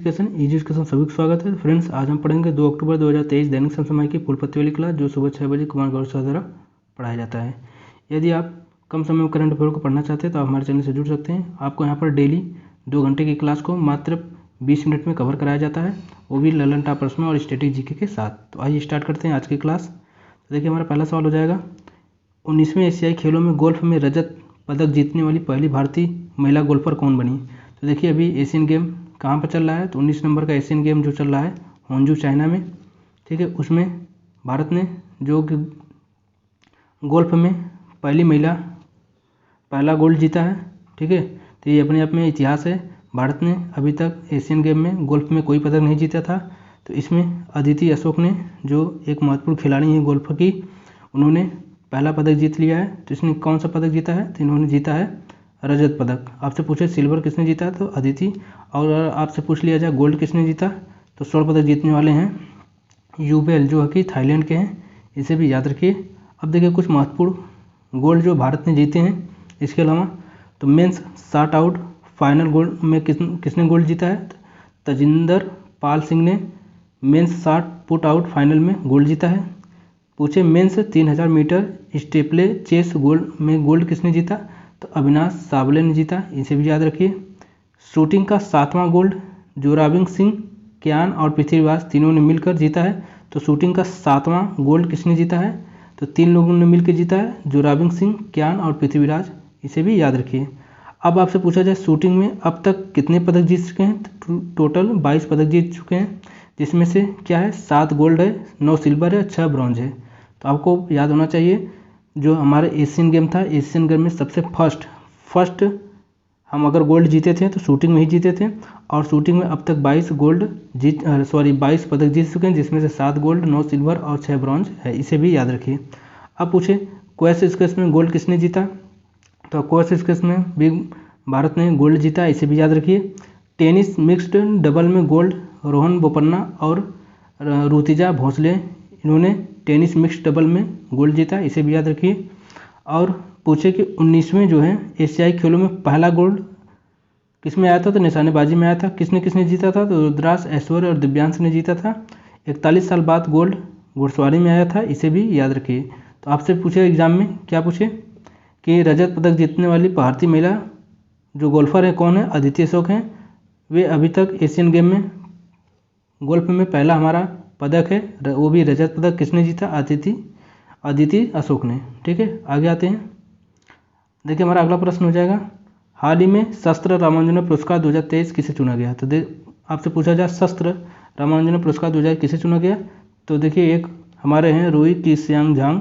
Education सभी को स्वागत है। फ्रेंड्स, आज हम पढ़ेंगे 2 अक्टूबर 2023 दैनिक समसामयिक की फुल पत्ती वाली क्लास, जो सुबह 6 बजे कुमार गौरव सर द्वारा पढ़ाया जाता है। यदि आप कम समय में करंट अफेयर को पढ़ना चाहते हैं तो आप हमारे चैनल से जुड़ सकते हैं। आपको यहाँ पर डेली 2 घंटे की क्लास को मात्र 20 मिनट में कवर कराया जाता है, वो भी ललन टॉप प्रश्नों और स्टैटिक जीके के साथ। तो आइए स्टार्ट करते हैं आज की क्लास। तो देखिए, हमारा पहला सवाल हो जाएगा, 19वें एशियाई खेलों में गोल्फ में रजत पदक जीतने वाली पहली भारतीय महिला गोल्फर कौन बनी। तो देखिए, अभी एशियन गेम कहाँ पर चल रहा है, तो 19 नंबर का एशियन गेम जो चल रहा है होंजू चाइना में, ठीक है। उसमें भारत ने जो कि गोल्फ में पहला गोल्ड जीता है, ठीक है। तो ये अपने आप में इतिहास है। भारत ने अभी तक एशियन गेम में गोल्फ में कोई पदक नहीं जीता था। तो इसमें अदिति अशोक ने, जो एक महत्वपूर्ण खिलाड़ी है गोल्फ की, उन्होंने पहला पदक जीत लिया है। तो इसने कौन सा पदक जीता है, तो इन्होंने जीता है रजत पदक। आपसे पूछे सिल्वर किसने जीता है, तो अदिति। और आपसे पूछ लिया जाए गोल्ड किसने जीता, तो स्वर्ण पदक जीतने वाले हैं यूबेल, जो है कि थाईलैंड के हैं। इसे भी याद रखिए। अब देखिए कुछ महत्वपूर्ण गोल्ड जो भारत ने जीते हैं। इसके अलावा तो men's shot out final gold में किसने गोल्ड जीता है, तजिंदर पाल सिंह ने men's shot put out final में गोल्ड जीता है। पूछे men's 3000 metre steeplechase gold में गोल्ड किसने जीता, तो अविनाश सावले ने जीता। इसे भी याद रखिए। शूटिंग का 7वां गोल्ड जोराबिंग सिंह, क्यान और पृथ्वीराज तीनों ने मिलकर जीता है। तो शूटिंग का 7वां गोल्ड किसने जीता है, तो 3 लोगों ने मिलकर जीता है, जोराबिंग सिंह, क्यान और पृथ्वीराज। इसे भी याद रखिए। अब आपसे पूछा जाए शूटिंग में अब तक कितने पदक जीत चुके हैं, तो टोटल 22 पदक जीत चुके हैं, जिसमें से क्या है 7 गोल्ड है, 9 सिल्वर है, 6 ब्रॉन्ज है। तो आपको याद होना चाहिए, जो हमारे एशियन गेम था, एशियन गेम में सबसे फर्स्ट हम अगर गोल्ड जीते थे तो शूटिंग में ही जीते थे। और शूटिंग में अब तक 22 पदक जीत चुके हैं, जिसमें से 7 गोल्ड, 9 सिल्वर और 6 ब्रॉन्ज है। इसे भी याद रखिए। अब पूछे क्वेस स्केट्स में गोल्ड किसने जीता, तो क्वेस स्केट्स में भी भारत ने गोल्ड जीता। इसे भी याद रखिए। टेनिस मिक्स्ड डबल में गोल्ड रोहन बोपन्ना और ऋतुजा भोसले, इन्होंने टेनिस मिक्स्ड डबल में गोल्ड जीता। इसे भी याद रखिए। और पूछे कि 19वें जो है एशियाई खेलों में पहला गोल्ड किसमें आया था, तो निशानेबाजी में आया था। किसने किसने जीता था, तो रुद्राश, ऐश्वर्य और दिव्यांश ने जीता था। 41 साल बाद गोल्ड घुड़सवारी में आया था। इसे भी याद रखिए। तो आपसे पूछे एग्जाम में क्या पूछे कि रजत पदक जीतने वाली भारतीय महिला जो गोल्फर है कौन है, अदिति अशोक हैं। वे अभी तक एशियन गेम में गोल्फ में पहला हमारा पदक है, वो भी रजत पदक किसने जीता, अदिति अशोक ने, ठीक है। आगे आते हैं। देखिए, हमारा अगला प्रश्न हो जाएगा, हाल ही में शस्त्र रामानुजन पुरस्कार 2023 किसे चुना गया। तो आपसे पूछा जाए शस्त्र रामानुजन पुरस्कार 2023 किसे चुना गया, तो देखिए एक हमारे हैं रूई किसियांग झांग,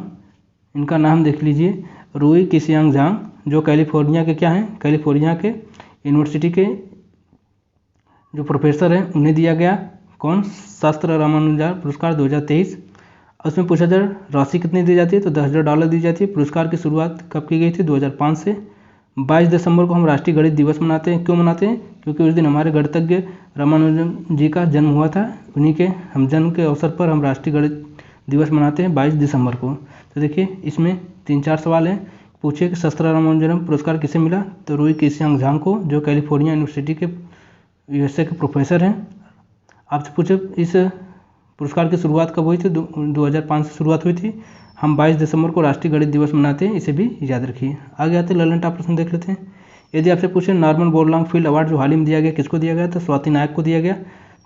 इनका नाम देख लीजिए, रूई किसियांग झांग, जो कैलिफोर्निया के क्या हैं, कैलिफोर्निया के यूनिवर्सिटी के जो प्रोफेसर हैं, उन्हें दिया गया कौन, शस्त्र रामानुजन पुरस्कार 2023। उसमें पूछा जाए राशि कितनी दी जाती है, तो $10,000 दी जाती है। पुरस्कार की शुरुआत कब की गई थी, 2005 से। 22 दिसंबर को हम राष्ट्रीय गणित दिवस मनाते हैं। क्यों मनाते हैं, क्योंकि उस दिन हमारे गणितज्ञ रामानुजन जी का जन्म हुआ था। उन्हीं के हम जन्म के अवसर पर हम राष्ट्रीय गणित दिवस मनाते हैं 22 दिसंबर को। तो देखिए, इसमें 3-4 सवाल हैं। पूछे कि शस्त्र रामानुजन पुरस्कार किसे मिला, तो रूई किसियांग झांग को, जो कैलिफोर्निया यूनिवर्सिटी के USA के प्रोफेसर हैं। आपसे पूछे इस पुरस्कार की शुरुआत कब हुई थी, 2005 से शुरुआत हुई थी। हम 22 दिसंबर को राष्ट्रीय गणित दिवस मनाते हैं। इसे भी याद रखिए। आगे आते हैं ललन टॉप प्रश्न देख लेते हैं। यदि आपसे पूछे नॉर्मन बोरलॉन्ग फील्ड अवार्ड जो हाल ही में दिया गया किसको दिया गया, तो स्वाति नायक को दिया गया।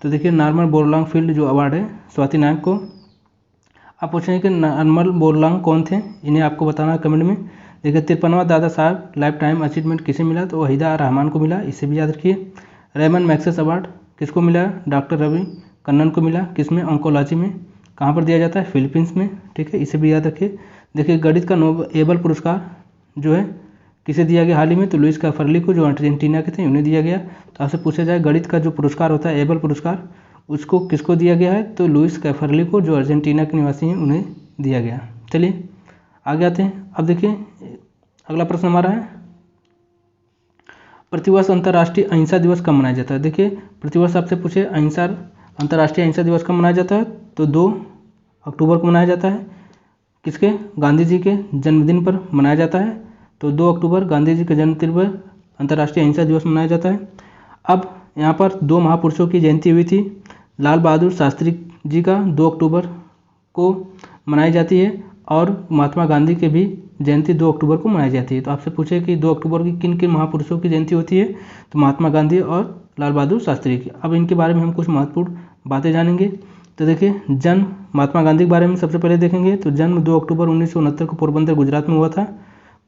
तो देखिए, नॉर्मन बोरलॉन्ग फील्ड जो अवार्ड है स्वाति नायक को। आप पूछेंगे कि नॉर्मन बोरलॉन्ग कौन थे, इन्हें आपको बताना है कमेंट में। देखिए, 53वां Dada Saheb life time achievement किसे मिला, तो वहीदा रहमान को मिला। इसे भी याद रखिए। रेमन मैग्सेस अवार्ड किसको मिला, डॉक्टर रवि कन्नन को मिला। किसमें, ऑन्कोलॉजी में। कहाँ पर दिया जाता है, फिलीपींस में, ठीक है। इसे भी याद रखिए। देखिए, गणित का नोबेल पुरस्कार जो है किसे दिया गया हाल ही में, तो लुइस कैफरली को, जो अर्जेंटीना के थे, उन्हें दिया गया। तो आपसे पूछा जाए गणित का जो पुरस्कार होता है एबल पुरस्कार, उसको किसको दिया गया है, तो लुइस कैफरली को, जो अर्जेंटीना के निवासी हैं, उन्हें दिया गया। चलिए आगे आते हैं। अब देखिए, अगला प्रश्न हमारा है, प्रतिवर्ष अंतर्राष्ट्रीय अहिंसा दिवस कब मनाया जाता है। देखिए, प्रतिवर्ष आपसे पूछे अंतर्राष्ट्रीय अहिंसा दिवस कब मनाया जाता है, तो 2 अक्टूबर को मनाया जाता है। किसके, गांधी जी के जन्मदिन पर मनाया जाता है। तो 2 अक्टूबर गांधी जी के जन्मदिन पर अंतर्राष्ट्रीय अहिंसा दिवस मनाया जाता है। अब यहाँ पर 2 महापुरुषों की जयंती हुई थी। लाल बहादुर शास्त्री जी का 2 अक्टूबर को मनाई जाती है और महात्मा गांधी के भी जयंती 2 अक्टूबर को मनाई जाती है। तो आपसे पूछे कि 2 अक्टूबर की किन किन महापुरुषों की जयंती होती है, तो महात्मा गांधी और लाल बहादुर शास्त्री की। अब इनके बारे में हम कुछ महत्वपूर्ण बातें जानेंगे। तो देखिए, जन्म महात्मा गांधी के बारे में सबसे पहले देखेंगे। तो जन्म 2 अक्टूबर 1969 को पोरबंदर गुजरात में हुआ था।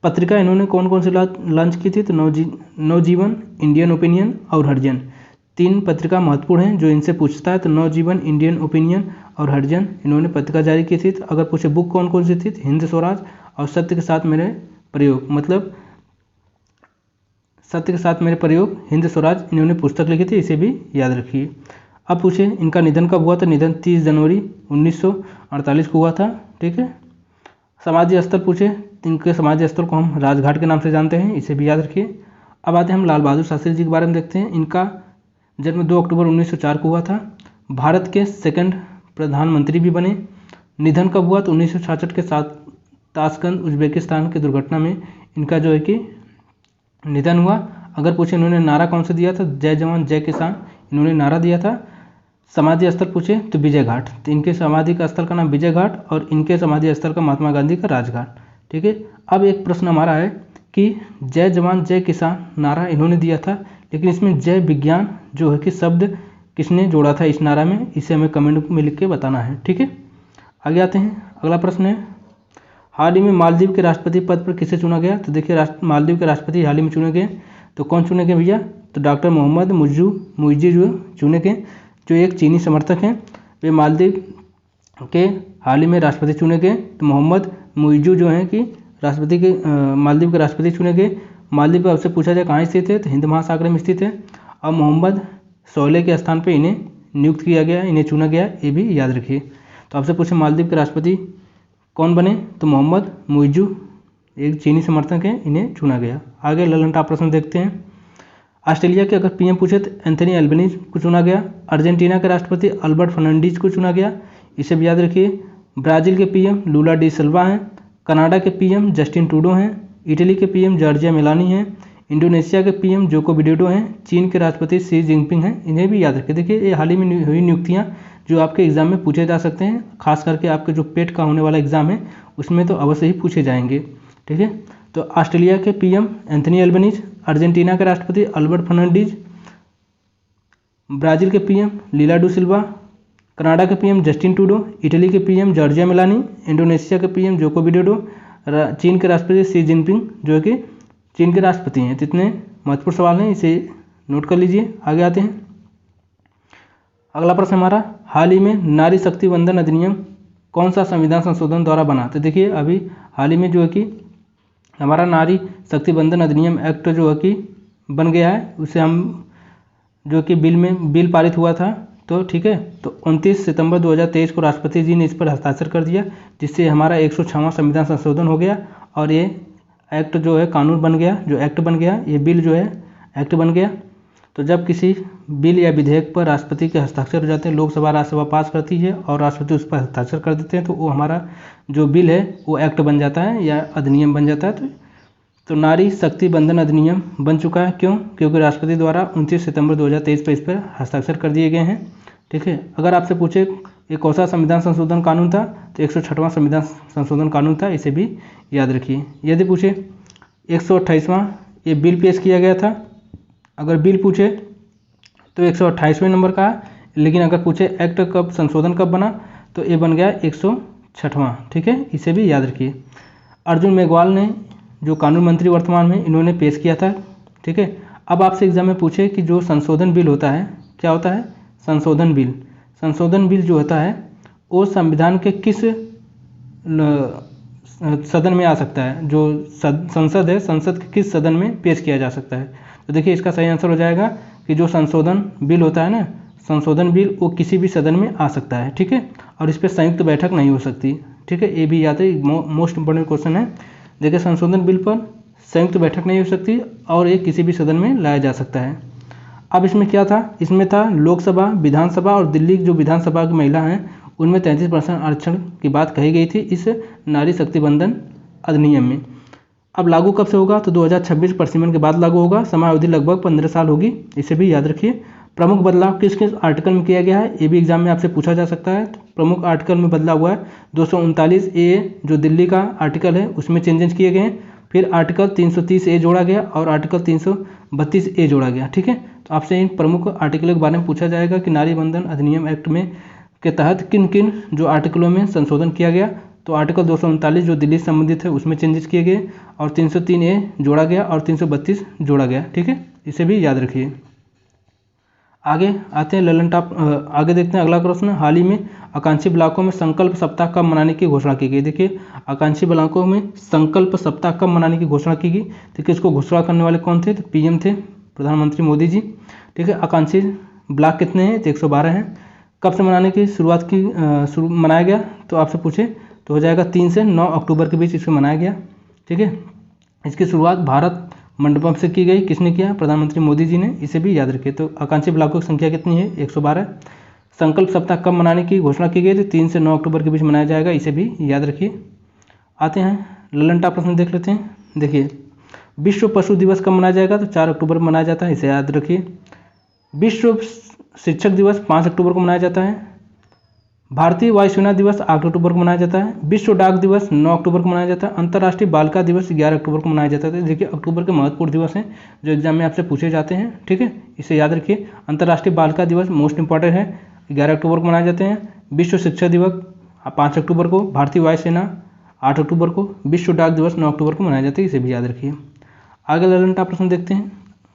पत्रिका इन्होंने कौन कौन सी लॉन्च की थी, तो नवजीवन, इंडियन ओपिनियन और हरिजन। 3 पत्रिका महत्वपूर्ण हैं जो इनसे पूछता है। तो नवजीवन, इंडियन ओपिनियन और हरिजन इन्होंने पत्रिका जारी की थी। तो अगर पूछे बुक कौन कौन सी थी, तो हिंद स्वराज और सत्य के साथ मेरे प्रयोग, मतलब सत्य के साथ मेरे प्रयोग, हिंद स्वराज इन्होंने पुस्तक लिखी थी, इसे भी याद रखिए। अब पूछे इनका निधन कब हुआ था, निधन 30 जनवरी 1948 को हुआ था। ठीक है। समाधि स्थल पूछे, इनके समाधि स्थल को हम राजघाट के नाम से जानते हैं, इसे भी याद रखिए। अब आते हैं हम लाल बहादुर शास्त्री जी के बारे में देखते हैं। इनका जन्म 2 अक्टूबर 1904 को हुआ था। भारत के सेकंड प्रधानमंत्री भी बने। निधन कब हुआ, तो 1966 के साथ ताशकंद उज्बेकिस्तान की दुर्घटना में इनका जो है कि निधन हुआ। अगर पूछे इन्होंने नारा कौन सा दिया था, जय जवान जय किसान इन्होंने नारा दिया था। समाधि स्थल पूछे तो विजय घाट, तो इनके समाधि का स्थल का नाम विजय घाट और इनके समाधि स्थल का महात्मा गांधी का राजघाट। ठीक है। अब एक प्रश्न हमारा है कि जय जवान जय किसान नारा इन्होंने दिया था, लेकिन इसमें जय विज्ञान जो है कि शब्द किसने जोड़ा था इस नारा में, इसे हमें कमेंट में लिख के बताना है। ठीक है। आगे आते हैं, अगला प्रश्न है, हाल ही में मालदीव के राष्ट्रपति पद पर किसे चुना गया। तो देखिए, मालदीव के राष्ट्रपति हाल ही में चुने गए, तो कौन चुने गए भैया, तो डॉक्टर मोहम्मद मुइज़्ज़ी जो चुने गए, जो एक चीनी समर्थक हैं। वे मालदीव के हाल ही में राष्ट्रपति चुने गए। तो मोहम्मद मुइज़्ज़ी जो हैं कि राष्ट्रपति के मालदीव के राष्ट्रपति चुने गए। मालदीव का आपसे पूछा जाए कहाँ स्थित है, तो हिंद महासागर में स्थित है। और मोहम्मद सोहेल के स्थान पर इन्हें नियुक्त किया गया, इन्हें चुना गया, ये भी याद रखिए। तो आपसे पूछे मालदीव के राष्ट्रपति कौन बने, तो मोहम्मद मुइज़्ज़ी एक चीनी समर्थक हैं, इन्हें चुना गया। आगे ललन टॉप प्रश्न देखते हैं। ऑस्ट्रेलिया के अगर पीएम पूछे तो एंथनी एल्बनीज को चुना गया। अर्जेंटीना के राष्ट्रपति अल्बर्ट फर्नांडीज को चुना गया, इसे भी याद रखिए। ब्राज़ील के पीएम लूला डी सिल्वा हैं। कनाडा के पीएम जस्टिन ट्रूडो हैं। इटली के पीएम जॉर्जिया मेलानी हैं। इंडोनेशिया के पीएम जोको विडोडो हैं। चीन के राष्ट्रपति शी जिनपिंग हैं, इन्हें भी याद रखिए। देखिए, ये हाल ही में हुई नियुक्तियाँ जो आपके एग्जाम में पूछे जा सकते हैं, खास करके आपके जो पेट का होने वाला एग्जाम है उसमें तो अवश्य ही पूछे जाएंगे। ठीक है। तो ऑस्ट्रेलिया के पीएम एंथनी एल्बनीज, अर्जेंटीना के राष्ट्रपति अल्बर्ट फर्नांडीज, ब्राज़ील के PM Leela do Silva, Canada के पीएम जस्टिन ट्रूडो, इटली के पीएम जॉर्जिया मेलानी, इंडोनेशिया के पीएम जोको विडोडो, चीन के राष्ट्रपति शी जिनपिंग जो कि चीन के राष्ट्रपति हैं। इतने महत्वपूर्ण सवाल हैं, इसे नोट कर लीजिए। आगे आते हैं, अगला प्रश्न हमारा, हाल ही में नारी शक्ति वंदन अधिनियम कौन सा संविधान संशोधन द्वारा बना। तो देखिए, अभी हाल ही में जो है कि हमारा नारी शक्ति वंदन अधिनियम एक्ट जो है कि बन गया है, उसे हम जो कि बिल पारित हुआ था। तो ठीक है, तो 29 सितंबर 2023 को राष्ट्रपति जी ने इस पर हस्ताक्षर कर दिया, जिससे हमारा 106वां संविधान संशोधन हो गया और ये एक्ट जो है कानून बन गया, जो एक्ट बन गया, ये बिल जो है एक्ट बन गया। तो जब किसी बिल या विधेयक पर राष्ट्रपति के हस्ताक्षर हो जाते हैं, लोकसभा राज्यसभा पास करती है और राष्ट्रपति उस पर हस्ताक्षर कर देते हैं, तो वो हमारा जो बिल है वो एक्ट बन जाता है या अधिनियम बन जाता है। तो नारी शक्ति वंदन अधिनियम बन चुका है। क्यों? क्योंकि राष्ट्रपति द्वारा 29 सितंबर 2023 पर इस पर हस्ताक्षर कर दिए गए हैं। ठीक है। अगर आपसे पूछे ये कौन सा संविधान संशोधन कानून था, तो 106वां संविधान संशोधन कानून था, इसे भी याद रखिए। यदि पूछे 128वां ये बिल पेश किया गया था, अगर बिल पूछे तो 128वें नंबर का है, लेकिन अगर पूछे एक्ट कब संशोधन कब बना, तो ये बन गया 106वां। ठीक है, इसे भी याद रखिए। अर्जुन मेघवाल ने जो कानून मंत्री वर्तमान में, इन्होंने पेश किया था। ठीक है। अब आपसे एग्जाम में पूछे कि जो संशोधन बिल होता है, क्या होता है संशोधन बिल। संशोधन बिल जो होता है वो संविधान के किस सदन में आ सकता है, जो संसद है, संसद के किस सदन में पेश किया जा सकता है। तो देखिए, इसका सही आंसर हो जाएगा कि जो संशोधन बिल होता है ना, संशोधन बिल वो किसी भी सदन में आ सकता है। ठीक है। और इस पर संयुक्त बैठक नहीं हो सकती। ठीक है, ये भी याद है, मोस्ट इंपॉर्टेंट क्वेश्चन है। देखिए, संशोधन बिल पर संयुक्त बैठक नहीं हो सकती और ये किसी भी सदन में लाया जा सकता है। अब इसमें क्या था, इसमें था लोकसभा, विधानसभा और दिल्ली जो विधानसभा की महिला हैं उनमें 33% आरक्षण की बात कही गई थी इस नारी शक्ति वंदन अधिनियम में। अब लागू कब से होगा, तो 2026 परिसीमन के बाद लागू होगा। समय अवधि लगभग 15 साल होगी, इसे भी याद रखिए। प्रमुख बदलाव किस किस आर्टिकल में किया गया है, ये भी एग्जाम में आपसे पूछा जा सकता है। तो प्रमुख आर्टिकल में बदलाव हुआ है 239A जो दिल्ली का आर्टिकल है उसमें चेंजेस किए गए हैं। फिर आर्टिकल 330A जोड़ा गया और आर्टिकल 332A जोड़ा गया। ठीक है, तो आपसे इन प्रमुख आर्टिकलों के बारे में पूछा जाएगा कि नारी बंधन अधिनियम एक्ट में के तहत किन किन जो आर्टिकलों में संशोधन किया गया। तो आर्टिकल 239 जो दिल्ली से संबंधित है उसमें चेंजेस किए गए और 303A जोड़ा गया और 332 जोड़ा गया। ठीक है, इसे भी याद रखिए। आगे आते हैं ललन टॉप, आगे देखते हैं अगला प्रश्न। हाल ही में आकांक्षी ब्लॉकों में संकल्प सप्ताह कब मनाने की घोषणा की गई। देखिए आकांक्षी ब्लॉकों में संकल्प सप्ताह कब मनाने की घोषणा की गई। देखिए इसको घोषणा करने वाले कौन थे, तो पीएम थे, प्रधानमंत्री मोदी जी। ठीक है, आकांक्षी ब्लॉक कितने हैं, तो 112 हैं। कब से मनाने की शुरुआत की मनाया गया, तो आपसे पूछे तो हो जाएगा 3 से 9 अक्टूबर के बीच इसको मनाया गया। ठीक है, इसकी शुरुआत भारत मंडपम से की गई, किसने किया, प्रधानमंत्री मोदी जी ने, इसे भी याद रखिए। तो आकांक्षी ब्लॉकों की संख्या कितनी है, 112। संकल्प सप्ताह कब मनाने की घोषणा की गई, तो 3 से 9 अक्टूबर के बीच मनाया जाएगा, इसे भी याद रखिए। आते हैं ललन टॉप प्रश्न देख लेते हैं। देखिए विश्व पशु दिवस कब मनाया जाएगा, तो 4 अक्टूबर को मनाया जाता है, इसे याद रखिए। विश्व शिक्षक दिवस 5 अक्टूबर को मनाया जाता है। भारतीय वायुसेना दिवस 8 अक्टूबर को मनाया जाता है। विश्व डाक दिवस 9 अक्टूबर को मनाया जाता है। अंतर्राष्ट्रीय बालिका दिवस 11 अक्टूबर को मनाया जाता है। देखिए अक्टूबर के महत्वपूर्ण दिवस हैं जो एग्जाम में आपसे पूछे जाते हैं। ठीक है, इसे याद रखिए। अंतर्राष्ट्रीय बालिका दिवस मोस्ट इंपॉर्टेंट है, 11 अक्टूबर को मनाए जाते हैं। विश्व शिक्षा दिवस 5 अक्टूबर को, भारतीय वायुसेना 8 अक्टूबर को, विश्व डाक दिवस 9 अक्टूबर को मनाए जाते हैं, इसे भी याद रखिए। आगे ललन टॉप प्रश्न देखते हैं।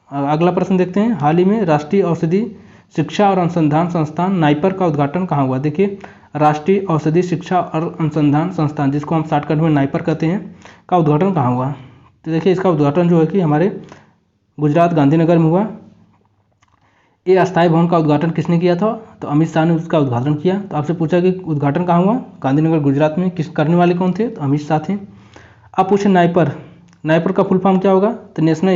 अगला प्रश्न देखते हैं। हाल ही में राष्ट्रीय औषधि शिक्षा और अनुसंधान संस्थान नाइपर का उद्घाटन कहाँ हुआ। देखिए राष्ट्रीय औषधि शिक्षा और अनुसंधान संस्थान, जिसको हम शॉर्टकट में नाइपर कहते हैं, का उद्घाटन कहाँ हुआ। तो देखिए इसका उद्घाटन जो है कि हमारे गुजरात गांधीनगर में हुआ। ये अस्थायी भवन का उद्घाटन किसने किया था, तो अमित शाह ने उसका उद्घाटन किया। तो आपसे पूछा कि उद्घाटन कहाँ हुआ, गांधीनगर गुजरात में। किस करने वाले कौन थे, तो अमित शाह थे। आप पूछे नाइपर, नाइपर का फुल फॉर्म क्या होगा, तो national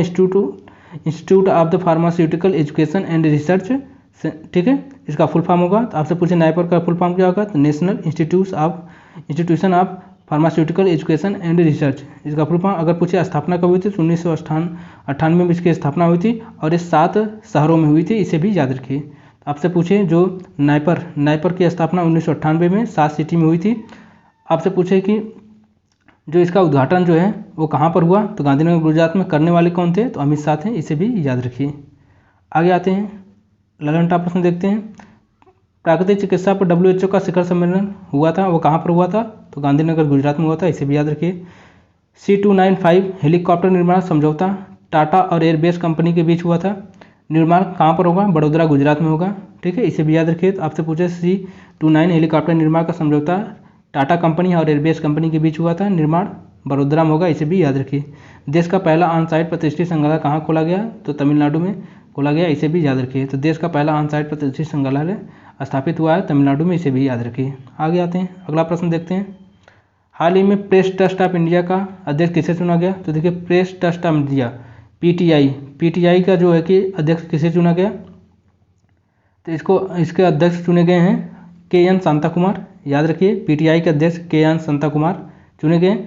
institute of the pharmaceutical education and research. ठीक है, इसका फुल फॉर्म होगा। तो आपसे पूछे नाइपर का फुल फॉर्म क्या होगा, तो national institution of pharmaceutical education and research, इसका फुल फॉर्म। अगर पूछे स्थापना कब हुई थी, तो 1998 में इसकी स्थापना हुई थी और ये 7 शहरों में हुई थी, इसे भी याद रखिए। तो आपसे पूछे जो नाइपर की स्थापना 1998 में 7 सिटी में हुई थी। आपसे पूछे कि जो इसका उद्घाटन जो है वो कहाँ पर हुआ, तो गांधीनगर गुजरात में। करने वाले कौन थे, तो अमित शाह थे, इसे भी याद रखिए। आगे आते हैं ललन टॉप प्रश्न देखते हैं। प्राकृतिक चिकित्सा पर WHO का शिखर सम्मेलन हुआ था, वो कहाँ पर हुआ था, तो गांधीनगर गुजरात में हुआ था, इसे भी याद रखिए। C295 हेलीकॉप्टर निर्माण समझौता टाटा और एयरबेस कंपनी के बीच हुआ था। निर्माण कहाँ पर होगा, बड़ोदरा गुजरात में होगा। ठीक है, इसे भी याद रखिए। तो आपसे पूछे C29 हेलीकॉप्टर निर्माण का समझौता टाटा कंपनी और एयरबेस कंपनी के बीच हुआ था, निर्माण बड़ोदरा में होगा, इसे भी याद रखिए। देश का पहला ऑन साइट प्रतिष्ठित संग्रहालय कहाँ खोला गया, तो तमिलनाडु में खोला गया, इसे भी याद रखिए। तो देश का पहला ऑन साइट प्रतिष्ठित संग्रहालय स्थापित हुआ है तमिलनाडु में, इसे भी याद रखिए। आगे आते हैं अगला प्रश्न देखते हैं। हाल ही में प्रेस ट्रस्ट ऑफ इंडिया का अध्यक्ष किसे चुना गया, तो देखिए press trust of India PTI का जो है कि अध्यक्ष किसे चुना गया, तो इसके अध्यक्ष चुने गए हैं KN शांता कुमार, याद रखिए। PTI के अध्यक्ष KN शांता कुमार चुने गए।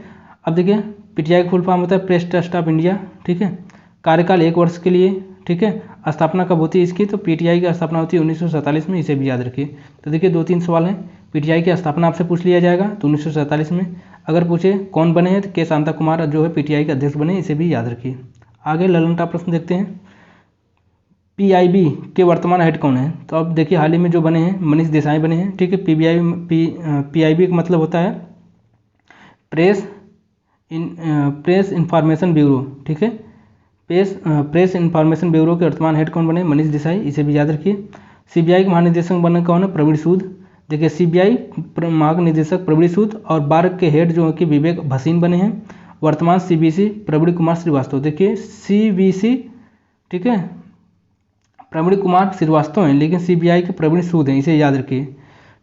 अब देखिए PTI का फुल फॉर्म होता है प्रेस ट्रस्ट ऑफ इंडिया। ठीक है, कार्यकाल 1 वर्ष के लिए। ठीक है, स्थापना कब होती है इसकी, तो PTI की स्थापना होती है 1947 में, इसे भी याद रखिए। तो देखिए 2-3 सवाल हैं। PTI की स्थापना आपसे पूछ लिया जाएगा, तो 1947 में। अगर पूछे कौन बने हैं, तो K शांता कुमार जो है PTI के अध्यक्ष बने, इसे भी याद रखिए। आगे ललन टॉप प्रश्न देखते हैं। PIB के वर्तमान हेड कौन है, तो अब देखिए हाल ही में जो बने हैं मनीष देसाई बने हैं। ठीक है, PIB का मतलब होता है प्रेस इंफॉर्मेशन ब्यूरो। ठीक है, प्रेस इंफॉर्मेशन ब्यूरो के वर्तमान हेड कौन बने, मनीष देसाई, इसे भी याद रखिए। CBI के महानिदेशक बने कौन है, प्रवीण सूद। देखिए CBI महानिदेशक प्रवीण सूद और बार्ग के हेड जो है कि विवेक भसीन बने हैं। वर्तमान CBC प्रवीण कुमार श्रीवास्तव। देखिए CBC, ठीक है, प्रवीण कुमार श्रीवास्तव हैं, लेकिन CBI के प्रवीण सूद हैं, इसे याद रखिए।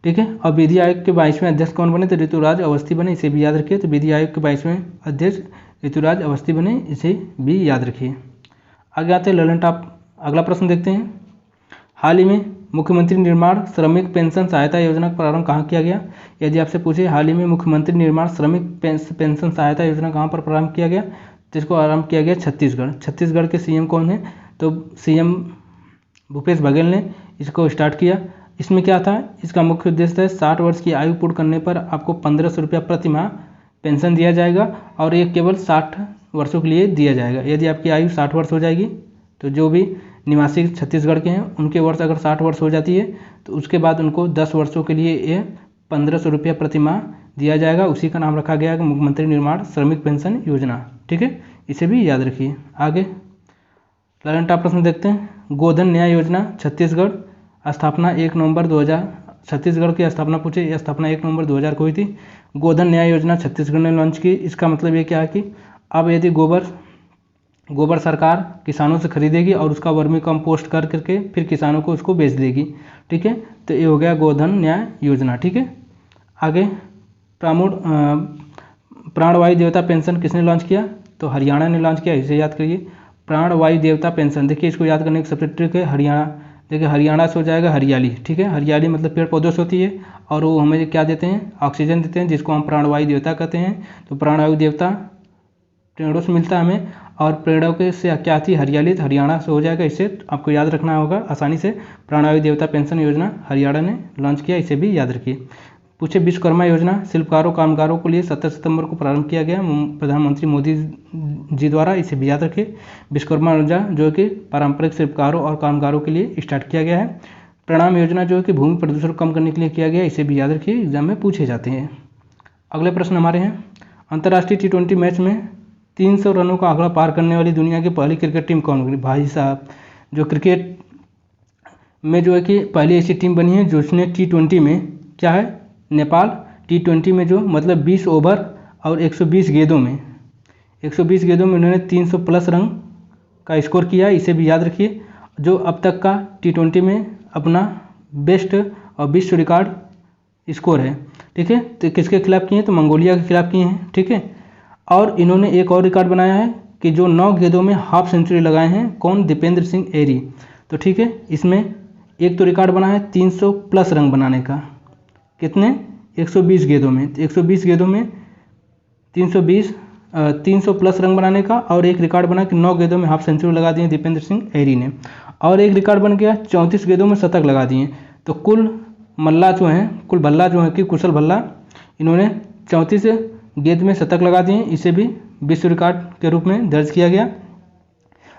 ठीक है, और विधि आयोग के 22वें अध्यक्ष कौन बने, तो ऋतुराज अवस्थी बने, इसे भी याद रखिए। तो विधि आयोग के 22वें अध्यक्ष ऋतुराज अवस्थी बने, इसे भी याद रखिए। आगे आते हैं ललन टॉप, अगला प्रश्न देखते हैं। हाल ही में मुख्यमंत्री निर्माण श्रमिक पेंशन सहायता योजना का प्रारंभ कहाँ किया गया। यदि आपसे पूछे हाल ही में मुख्यमंत्री निर्माण श्रमिक पेंशन सहायता योजना कहाँ पर प्रारंभ किया गया, तो इसको आरंभ किया गया छत्तीसगढ़। छत्तीसगढ़ के CM कौन है, तो CM भूपेश बघेल ने इसको स्टार्ट किया। इसमें क्या था, इसका मुख्य उद्देश्य है 60 वर्ष की आयु पूर्ण करने पर आपको 1500 रुपया प्रति माह पेंशन दिया जाएगा और ये केवल 60 वर्षों के लिए दिया जाएगा। यदि आपकी आयु 60 वर्ष हो जाएगी तो जो भी निवासी छत्तीसगढ़ के हैं उनके वर्ष अगर 60 वर्ष हो जाती है तो उसके बाद उनको 10 वर्षों के लिए ये 1500 रुपया प्रति माह दिया जाएगा। उसी का नाम रखा गया है मुख्यमंत्री निर्माण श्रमिक पेंशन योजना। ठीक है, इसे भी याद रखिए। आगे करंट प्रश्न देखते हैं। गोधन न्याय योजना छत्तीसगढ़ स्थापना 1 नवंबर 2000। छत्तीसगढ़ की स्थापना पूछे, यह स्थापना 1 नवंबर 2000 को हुई थी। गोधन न्याय योजना छत्तीसगढ़ ने लॉन्च की। इसका मतलब ये क्या है कि अब यदि गोबर सरकार किसानों से खरीदेगी और उसका वर्मी कंपोस्ट कर करके फिर किसानों को उसको बेच देगी। ठीक है, तो ये हो गया गोधन न्याय योजना। ठीक है, आगे प्राणवायु देवता पेंशन किसने लॉन्च किया, तो हरियाणा ने लॉन्च किया। इसे याद करिए, प्राणवायु देवता पेंशन। देखिए इसको याद करने की सबसे ट्रिक है हरियाणा। देखिए हरियाणा से हो जाएगा हरियाली। ठीक है, हरियाली मतलब पेड़ पौधों से होती है और वो हमें क्या देते हैं, ऑक्सीजन देते हैं, जिसको हम प्राणवायु देवता कहते हैं। तो प्राणवायु देवता पेड़ों से मिलता है हमें और पेड़ों के से क्या आती है, हरियाली, तो हरियाणा से हो जाएगा। इसे आपको याद रखना होगा आसानी से। प्राणवायु देवता पेंशन योजना हरियाणा ने लॉन्च किया, इसे भी याद रखिए। पूछे विश्वकर्मा योजना शिल्पकारों कामगारों के लिए 17 सितंबर को प्रारंभ किया गया प्रधानमंत्री मोदी जी द्वारा। इसे भी याद रखिए। विश्वकर्मा योजना जो कि पारंपरिक शिल्पकारों और कामगारों के लिए स्टार्ट किया गया है। प्रणाम योजना जो कि भूमि प्रदूषण कम करने के लिए किया गया, इसे भी याद रखिए, एग्जाम में पूछे जाते हैं। अगले प्रश्न हमारे हैं, अंतर्राष्ट्रीय T20 मैच में 300 रनों का आंकड़ा पार करने वाली दुनिया की पहली क्रिकेट टीम कौन होगी। भाई साहब, जो क्रिकेट में जो है कि पहली ऐसी टीम बनी है जो उसने T20 में क्या है, नेपाल T20 में जो मतलब 20 ओवर और 120 गेंदों में 120 गेंदों में उन्होंने 300 प्लस रन का स्कोर किया। इसे भी याद रखिए। जो अब तक का T20 में अपना बेस्ट और विश्व रिकॉर्ड स्कोर है। ठीक है, तो किसके खिलाफ किए हैं, तो मंगोलिया के खिलाफ किए हैं। ठीक है, और इन्होंने एक और रिकॉर्ड बनाया है कि जो 9 गेंदों में हाफ सेंचुरी लगाए हैं, कौन, दीपेंद्र सिंह एरी। तो ठीक है, इसमें एक तो रिकॉर्ड बना है 300 प्लस रन बनाने का, कितने, 120 गेंदों में। 120 गेंदों में 300 प्लस रन बनाने का, और एक रिकॉर्ड बना कि 9 गेंदों में हाफ सेंचुरी लगा दिए दीपेंद्र सिंह एरी ने, और एक रिकॉर्ड बन गया 34 गेंदों में शतक लगा दिए। तो कुल भल्ला जो है कि कुशल भल्ला, इन्होंने 34 गेंद में शतक लगा दिए। इसे भी विश्व रिकॉर्ड के रूप में दर्ज किया गया।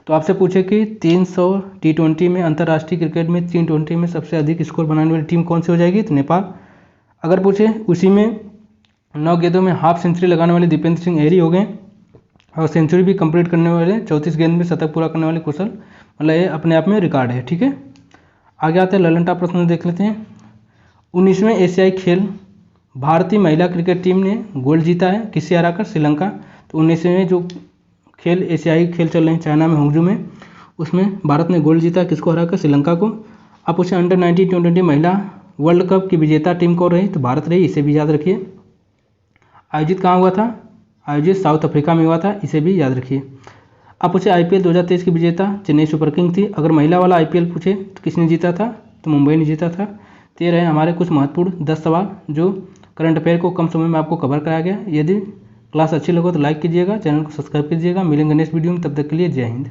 तो आपसे पूछे कि 300 T20 में, अंतर्राष्ट्रीय क्रिकेट में T20 में सबसे अधिक स्कोर बनाने वाली टीम कौन सी हो जाएगी, तो नेपाल। अगर पूछे उसी में 9 गेंदों में हाफ सेंचुरी लगाने वाले दीपेंद्र सिंह एरी हो गए और सेंचुरी भी कंप्लीट करने वाले 34 गेंद में शतक पूरा करने वाले कुशल, मतलब ये अपने आप में रिकॉर्ड है। ठीक है, आगे आते हैं ललन टॉप प्रश्न देख लेते हैं। 19वें एशियाई खेल भारतीय महिला क्रिकेट टीम ने गोल्ड जीता है, किससे हराकर, श्रीलंका। तो 19वें जो खेल एशियाई खेल चल रहे हैं चाइना में होंगजू में, उसमें भारत ने गोल्ड जीता, किसको हराकर, श्रीलंका को। अब पूछे अंडर 19 T20 महिला वर्ल्ड कप की विजेता टीम कौन रही, तो भारत रही, इसे भी याद रखिए। आयोजित कहाँ हुआ था, आयोजित साउथ अफ्रीका में हुआ था, इसे भी याद रखिए। अब पूछे IPL 2023 की विजेता चेन्नई सुपर किंग थी। अगर महिला वाला IPL पूछे तो किसने जीता था, तो मुंबई ने जीता था। तो ये रहे हमारे कुछ महत्वपूर्ण 10 सवाल जो करंट अफेयर को कम समय में आपको कवर कराया गया। यदि क्लास अच्छी लगे तो लाइक कीजिएगा, चैनल को सब्सक्राइब कीजिएगा। मिलेंगे नेक्स्ट वीडियो में, तब तक के लिए जय हिंद।